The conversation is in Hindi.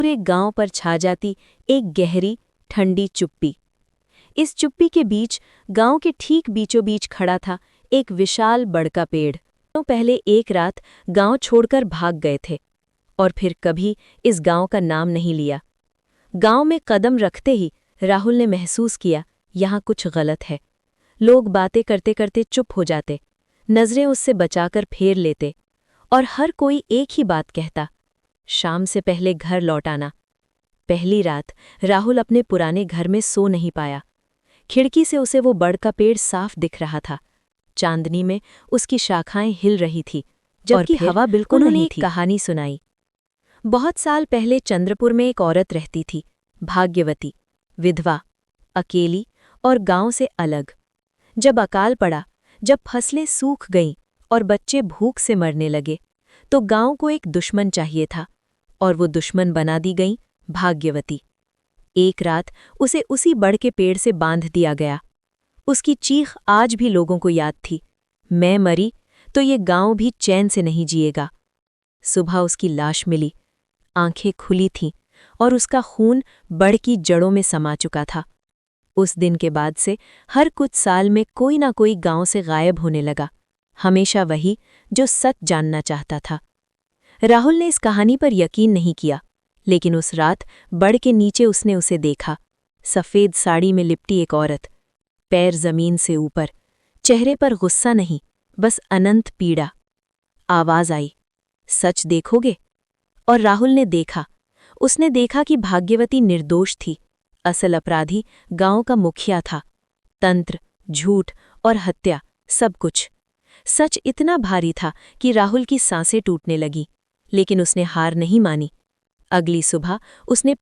पूरे गांव पर छा जाती एक गहरी ठंडी चुप्पी। इस चुप्पी के बीच गांव के ठीक बीचों बीच खड़ा था एक विशाल बड़ का पेड़। तो पहले एक रात गांव छोड़कर भाग गए थे और फिर कभी इस गांव का नाम नहीं लिया। गांव में कदम रखते ही राहुल ने महसूस किया यहाँ कुछ गलत है। लोग बातें करते करते चुप हो जाते, नजरें उससे बचाकर फेर लेते और हर कोई एक ही बात कहता, शाम से पहले घर लौट आना। पहली रात राहुल अपने पुराने घर में सो नहीं पाया। खिड़की से उसे वो बड़ का पेड़ साफ दिख रहा था। चांदनी में उसकी शाखाएं हिल रही थी, जबकि हवा बिल्कुल नहीं थी। कहानी सुनाई। बहुत साल पहले चंद्रपुर में एक औरत रहती थी, भाग्यवती, विधवा, अकेली और गांव से अलग। जब अकाल पड़ा, जब फसलें सूख गईं और बच्चे भूख से मरने लगे, तो गांव को एक दुश्मन चाहिए था और वो दुश्मन बना दी गई भाग्यवती। एक रात उसे उसी बड़ के पेड़ से बांध दिया गया। उसकी चीख आज भी लोगों को याद थी, मैं मरी तो ये गांव भी चैन से नहीं जिएगा। सुबह उसकी लाश मिली, आंखें खुली थीं और उसका खून बड़ की जड़ों में समा चुका था। उस दिन के बाद से हर कुछ साल में कोई ना कोई गांव से गायब होने लगा, हमेशा वही जो सच जानना चाहता था। राहुल ने इस कहानी पर यकीन नहीं किया, लेकिन उस रात बड़ के नीचे उसने उसे देखा। सफ़ेद साड़ी में लिपटी एक औरत, पैर जमीन से ऊपर, चेहरे पर गुस्सा नहीं, बस अनंत पीड़ा। आवाज आई, सच देखोगे? और राहुल ने देखा। उसने देखा कि भाग्यवती निर्दोष थी, असल अपराधी गांव का मुखिया था। तंत्र, झूठ और हत्या, सब कुछ। सच इतना भारी था कि राहुल की सांसें टूटने लगी, लेकिन उसने हार नहीं मानी। अगली सुबह उसने